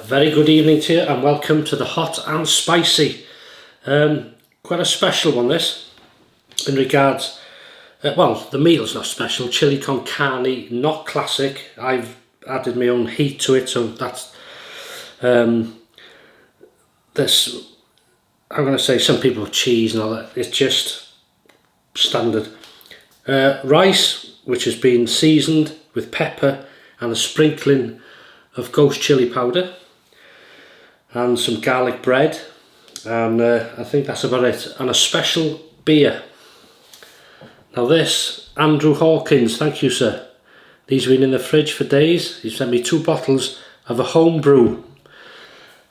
Very good evening to you and welcome to the hot and spicy. Quite a special one this, in regards, well, the meal's not special, chili con carne, not classic. I've added my own heat to it, so that's, this, I'm going to say some people have cheese and all that, it's just standard. Rice, which has been seasoned with pepper and a sprinkling of ghost chili powder, and some garlic bread, and I think that's about it, and a special beer. Now this, Andrew Hawkins, thank you sir, these have been in the fridge for days. He sent me 2 bottles of a homebrew,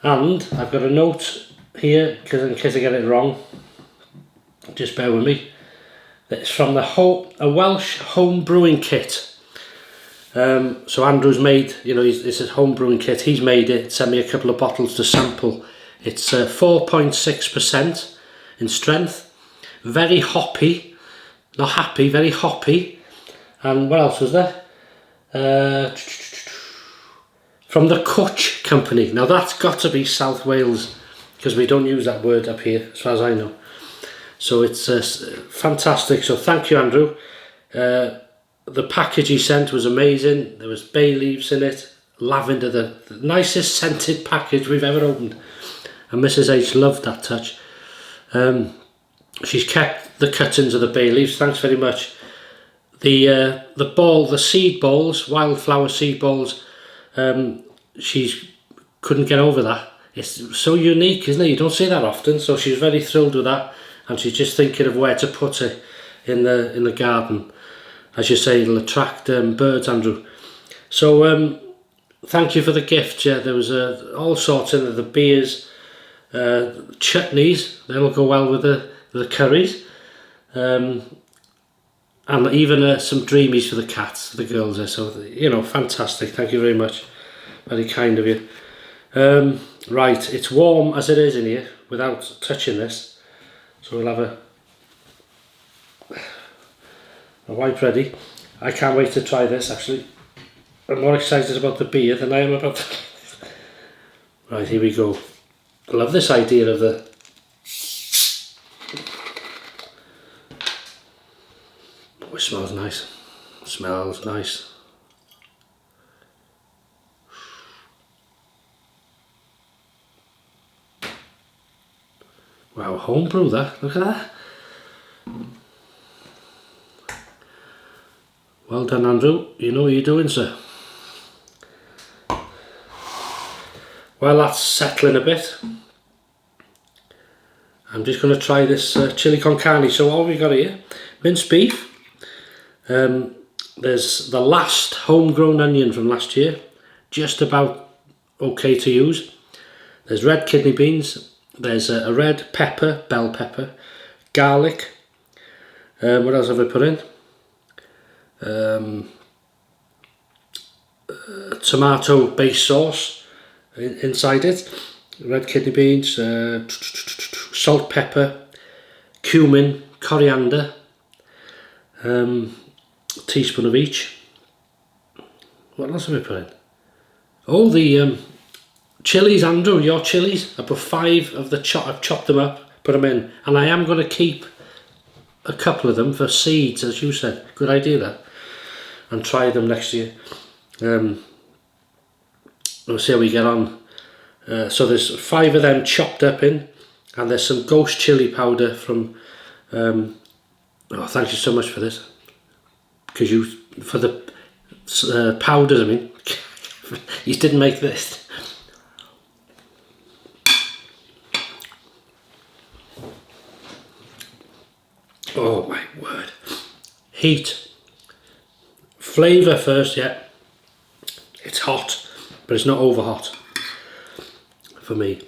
and I've got a note here because in case I get it wrong, just bear with me. It's from a Welsh home brewing kit. So Andrew's made, you know, it's a home brewing kit, he's made it, sent me a couple of bottles to sample. It's 4.6% in strength, very hoppy, not happy, very hoppy. And what else was there? From the Cwtch company. Now that's got to be South Wales, because we don't use that word up here as far as I know. So it's fantastic, so thank you Andrew. The package he sent was amazing. There was bay leaves in it, lavender, the nicest scented package we've ever opened. And Mrs H loved that touch. She's kept the cuttings of the bay leaves, thanks very much. The seed balls, wildflower seed balls, she couldn't get over that. It's so unique, isn't it? You don't see that often, so she's very thrilled with that, and she's just thinking of where to put it in the garden. As you say, it'll attract birds, Andrew. So thank you for the gift. Yeah, there was all sorts in there, the beers, chutneys, they'll go well with the curries, and even some dreamies for the cats, the girls there. So, you know, fantastic. Thank you very much. Very kind of you. Right, it's warm as it is in here without touching this. So we'll have a wipe ready. I can't wait to try this actually. I'm more excited about the beer than I am about the... Right, here we go. I love this idea of the... Oh, it smells nice. It smells nice. Wow, homebrew that. Look at that. Well done Andrew, you know what you're doing sir. While that's settling a bit, I'm just going to try this chili con carne. So all we got here, minced beef, there's the last homegrown onion from last year, just about okay to use. There's red kidney beans, there's a red pepper, bell pepper, garlic, what else have I put in? Tomato based sauce inside it, red kidney beans, salt, pepper, cumin, coriander, a teaspoon of each. What else have I put in? Oh, the chilies, Andrew, your chilies. I put 5 of the I've chopped them up, put them in, and I am going to keep a couple of them for seeds, as you said. Good idea that. And try them next year. We'll see how we get on. So there's 5 of them chopped up in, and there's some ghost chili powder from oh, thank you so much for this, because you, for the powders, I mean, you didn't make this. Oh my word. Heat. Flavour first, yeah. It's hot, but it's not over hot for me.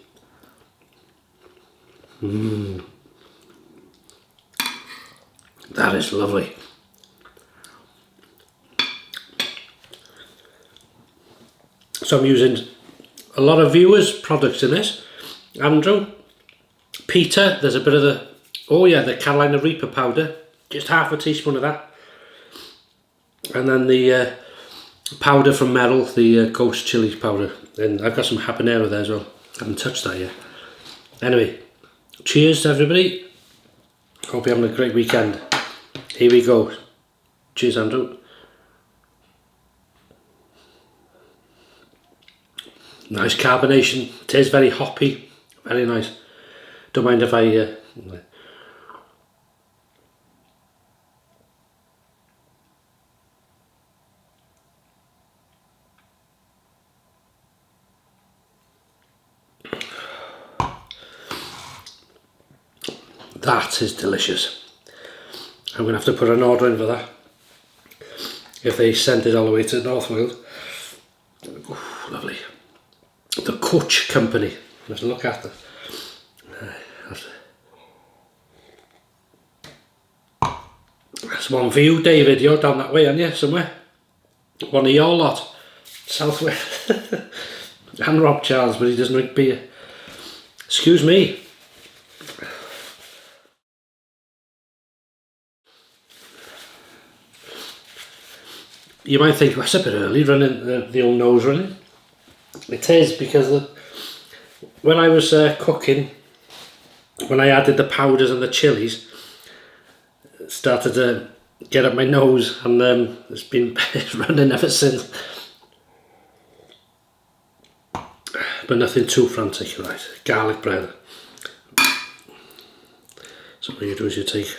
That is lovely. So I'm using a lot of viewers' products in this. Andrew, Peter, there's a bit of the, oh yeah, the Carolina Reaper powder, just half a teaspoon of that. And then the powder from Merrill, the ghost chili powder, and I've got some habanero there as well. I haven't touched that yet. Anyway, cheers to everybody. Hope you're having a great weekend. Here we go. Cheers, Andrew. Nice carbonation. Tastes very hoppy. Very nice. Don't mind if I... That is delicious. I'm going to have to put an order in for that. If they send it all the way to North Wales. Ooh, lovely. The Cwtch company. Let's look at them. That's one for you, David. You're down that way, aren't you? Somewhere. One of your lot. Southwest. And Rob Charles, but he doesn't drink beer. Excuse me. You might think, well, that's a bit early running the old nose running. It is, because when I was cooking, when I added the powders and the chilies, it started to get up my nose, and it's been running ever since. But nothing too frantic, right? Garlic bread. So what you do is you take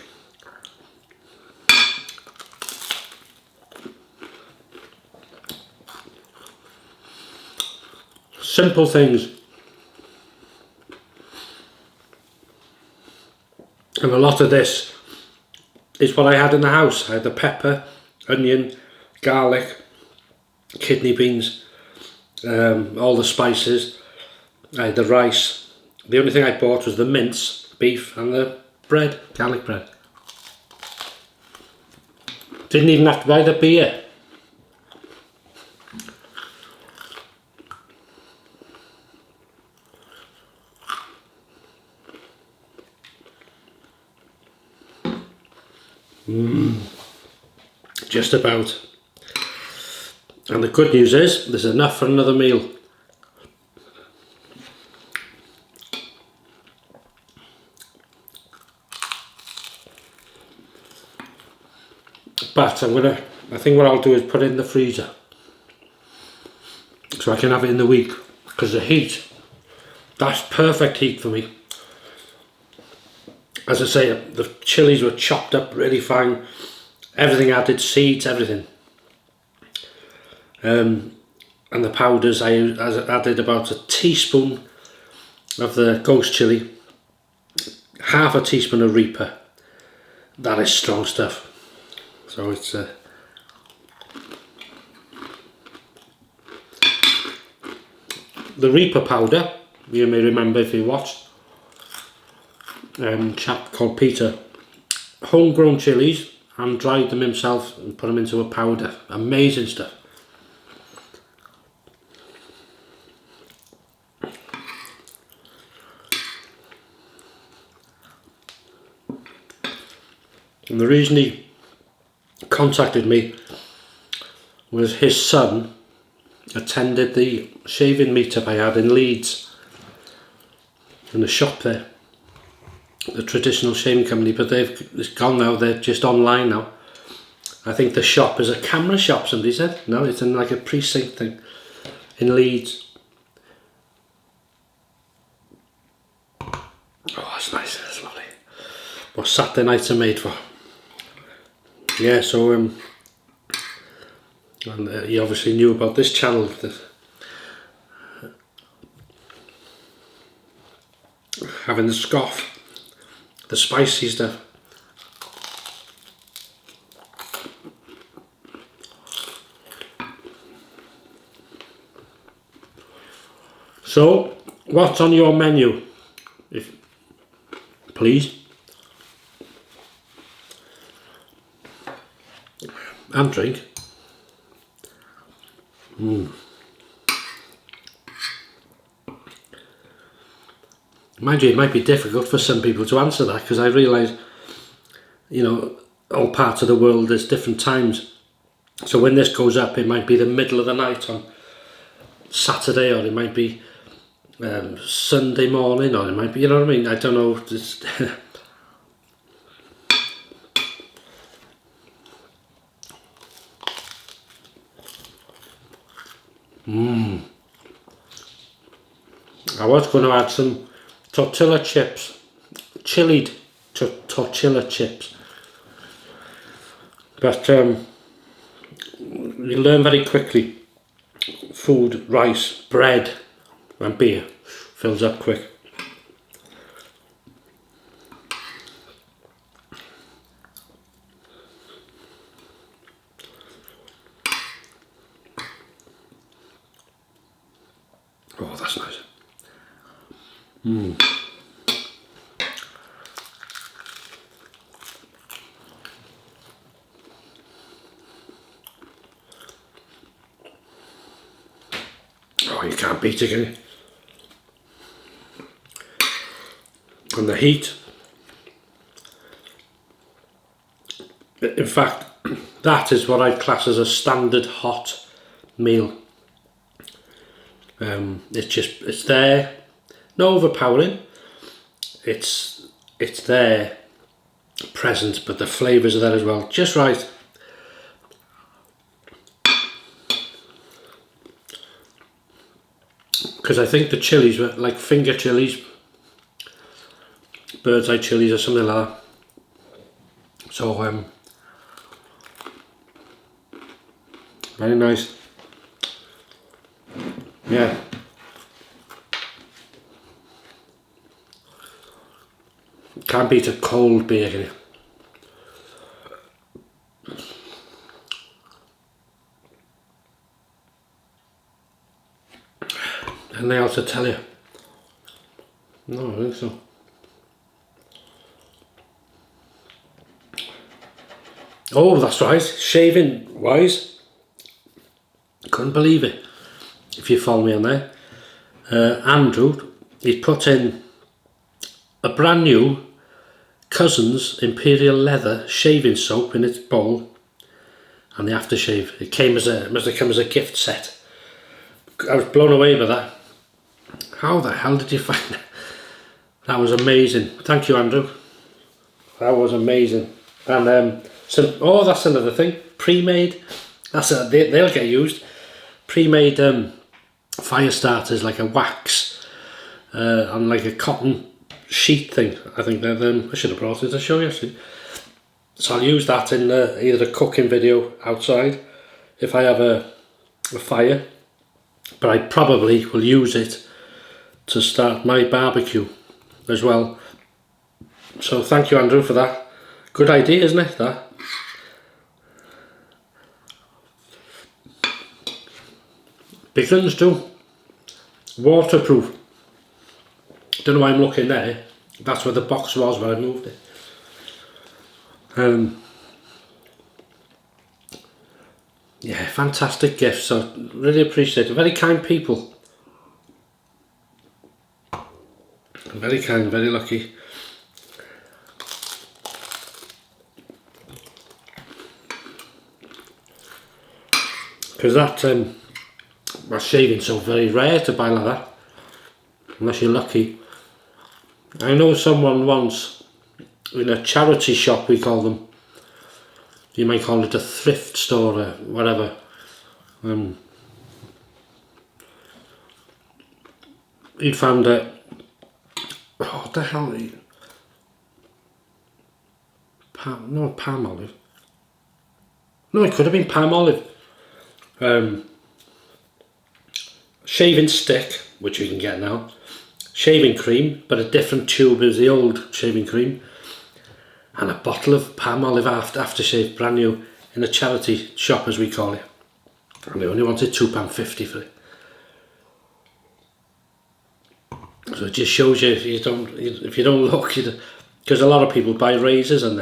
simple things, and a lot of this is what I had in the house. I had the pepper, onion, garlic, kidney beans, all the spices. I had the rice. The only thing I bought was the mince, beef, and the bread, garlic bread. Didn't even have to buy the beer. Just about. And the good news is there's enough for another meal. But I think what I'll do is put it in the freezer so I can have it in the week, because the heat, that's perfect heat for me. As I say, the chilies were chopped up really fine, everything added, seeds, everything. And the powders, I added about a teaspoon of the ghost chili, half a teaspoon of Reaper. That is strong stuff. So it's the Reaper powder, you may remember if you watched, chap called Peter, homegrown chilies, and dried them himself and put them into a powder. Amazing stuff. And the reason he contacted me was his son attended the shaving meetup I had in Leeds, in the shop there, the traditional shaving company, but it's gone now. They're just online now. I think the shop is a camera shop, somebody said. No, it's in like a precinct thing in Leeds. Oh, that's nice. That's lovely. What Saturday nights are made for. Yeah, so and he obviously knew about this channel, having the scoff, the spicy stuff. So, what's on your menu? Please. And drink. Mind you, it might be difficult for some people to answer that, because I realise, you know, all parts of the world there's different times. So when this goes up, it might be the middle of the night on Saturday, or it might be Sunday morning, or it might be, you know what I mean? I don't know. It's I was going to add some tortilla chips, chilled tortilla chips, but you learn very quickly. Food, rice, bread and beer fills up quick. Oh, that's nice. Oh, you can't beat it, can you? And the heat. In fact, that is what I'd class as a standard hot meal. It's there, no overpowering. It's there, present, but the flavours are there as well, just right. Because I think the chilies were like finger chilies, bird's eye chilies or something like that. So very nice. Yeah. Can't beat a cold beer, can you? Anything else to tell you? No, I think so. Oh, that's right. Shaving wise, couldn't believe it. If you follow me on there, Andrew, he put in a brand new Cousins Imperial Leather shaving soap in its bowl, and the aftershave. It came must have come as a gift set. I was blown away by that. How the hell did you find that? That was amazing. Thank you, Andrew. That was amazing. And oh, that's another thing. Pre-made. They'll get used. Pre-made fire starters, like a wax on like a cotton sheet thing. I think I should have brought it to show you actually. So I'll use that in either a cooking video outside if I have a fire, but I probably will use it to start my barbecue as well. So thank you, Andrew, for that. Good idea, isn't it, that? Big guns too. Waterproof. Don't know why I'm looking there. That's where the box was when I moved it. Yeah, fantastic gift. So really appreciate it. Very kind people. Very kind, very lucky. Because that shaving soap very rare to buy like that, unless you're lucky. I know someone once in a charity shop, we call them. You might call it a thrift store or whatever. He'd found a what the hell? Palm olive. No, it could have been palm olive. Shaving stick, which you can get now. Shaving cream, but a different tube as the old shaving cream. And a bottle of palm olive aftershave, brand new, in a charity shop, as we call it. And they only wanted £2.50 for it. So it just shows you if you don't look, because a lot of people buy razors and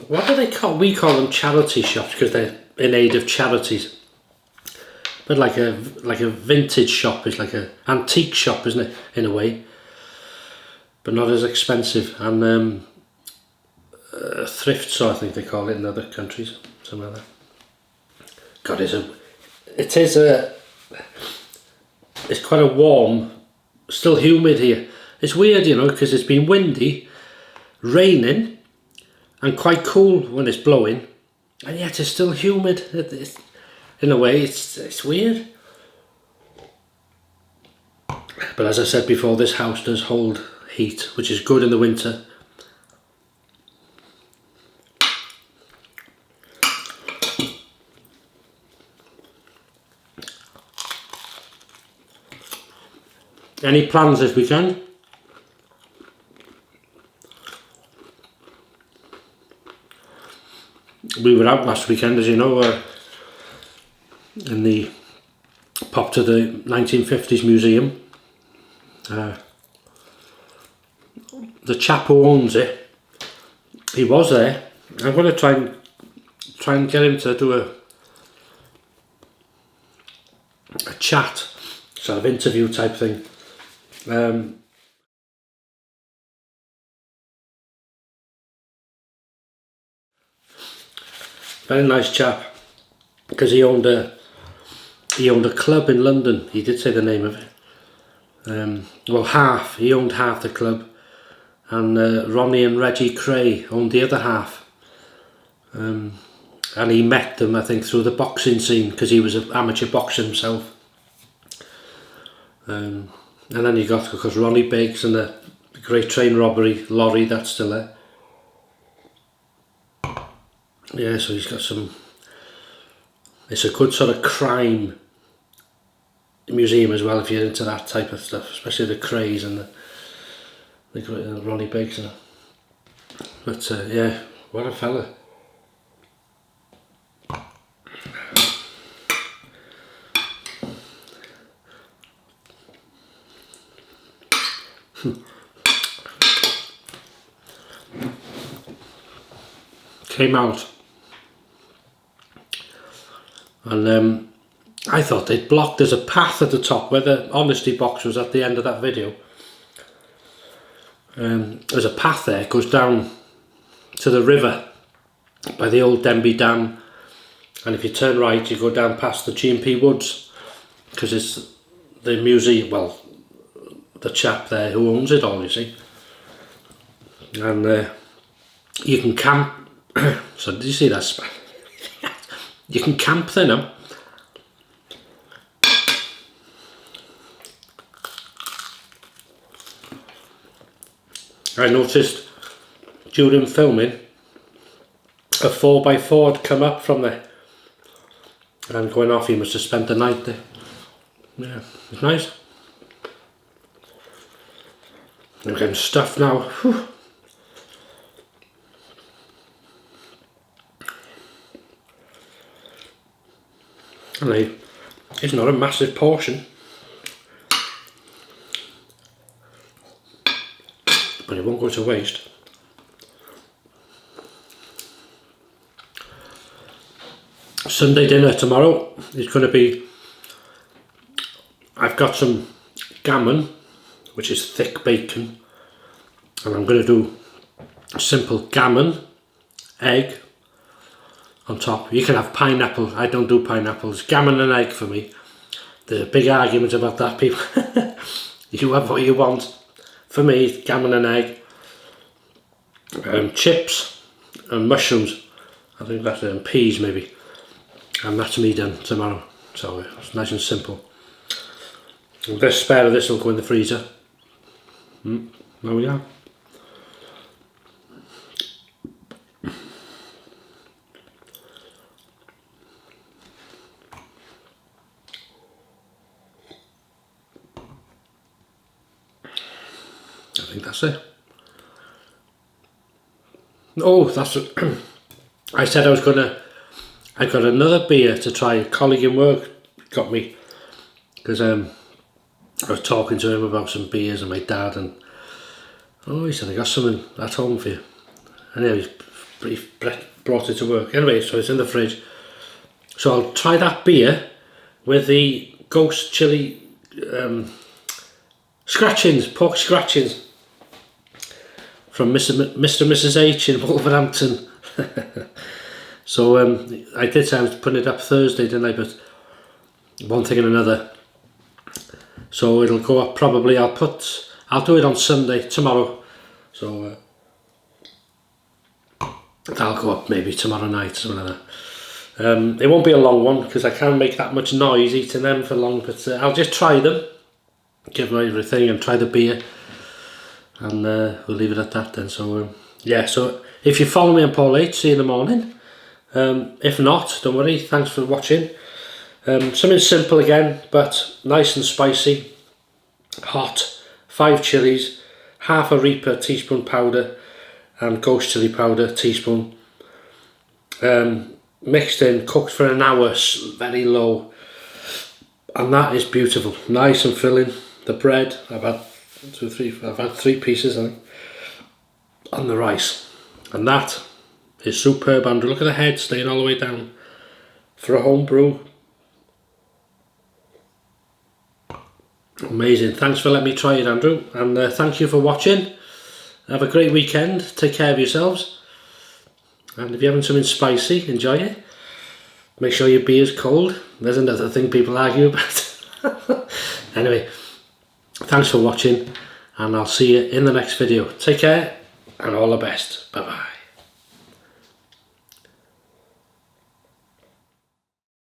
what do they call? We call them charity shops because they're in aid of charities. But like a vintage shop is like an antique shop, isn't it, in a way? But not as expensive. And thrift store, I think they call it in other countries, something like that. God, it's quite a warm, still humid here. It's weird, you know, because it's been windy, raining, and quite cool when it's blowing, and yet it's still humid. In a way, it's weird. But as I said before, this house does hold heat, which is good in the winter. Any plans this weekend? We were out last weekend, as you know, in the pop to the 1950s museum. The chap who owns it, he was there. I'm going to try and get him to do a chat, sort of interview type thing. Very nice chap, because he owned a club in London. He did say the name of it. Well, he owned half the club, and Ronnie and Reggie Cray owned the other half. And he met them, I think, through the boxing scene, because he was an amateur boxer himself. And then you got, of course, Ronnie Biggs and the Great Train Robbery lorry, that's still there. Yeah, so he's got some. It's a good sort of crime museum as well, if you're into that type of stuff, especially the Crays and the Ronnie Biggs. But yeah, what a fella. Came out, and I thought they'd blocked. There's a path at the top where the honesty box was at the end of that video. There's a path there, it goes down to the river by the old Denby Dam, and if you turn right you go down past the G&P Woods, because it's the museum, well, the chap there who owns it all, you see. And you can camp. So did you see that? You can camp there now. I noticed during filming a 4x4 had come up from there, and going off, he must have spent the night there. Yeah, it's nice. I'm getting stuffed now. Whew. And it's not a massive portion, but it won't go to waste. Sunday dinner tomorrow is going to be, I've got some gammon, which is thick bacon, and I'm going to do simple gammon, egg on top. You can have pineapple. I don't do pineapples. Gammon and egg for me. There's a big argument about that, people. You have what you want. For me, gammon and egg, chips and mushrooms. I think that's it, and peas maybe. And that's me done tomorrow. So it's nice and simple. And this spare of this will go in the freezer. There we are. I think that's it. Oh, that's it. I said I got another beer to try. A colleague in work got me, because I was talking to him about some beers and my dad, and he said, I got something at home for you. And anyway, he brought it to work. Anyway, so it's in the fridge. So I'll try that beer with the ghost chili scratchings, pork scratchings from Mr. and Mrs. H in Wolverhampton. So I did say I was putting it up Thursday, didn't I? But one thing and another. So it'll go up probably, I'll do it on Sunday, tomorrow. So that'll go up maybe tomorrow night, something like that. It won't be a long one because I can't make that much noise eating them for long, but I'll just try them, give them everything and try the beer, and we'll leave it at that then. So yeah, so if you follow me on Paul H, see you in the morning. If not, don't worry, thanks for watching. Something simple again, but nice and spicy, hot. 5 chilies, half a Reaper teaspoon powder, and ghost chili powder teaspoon. Mixed in, cooked for an hour, very low, and that is beautiful, nice and filling. The bread, I've had 3 pieces, I think, and the rice, and that is superb. Andrew, look at the head staying all the way down for a home brew. Amazing. Thanks for letting me try it, Andrew, and thank you for watching. Have a great weekend, take care of yourselves, and if you're having something spicy, enjoy it. Make sure your beer's cold. There's another thing people argue about. Anyway, thanks for watching, and I'll see you in the next video. Take care and all the best. Bye bye.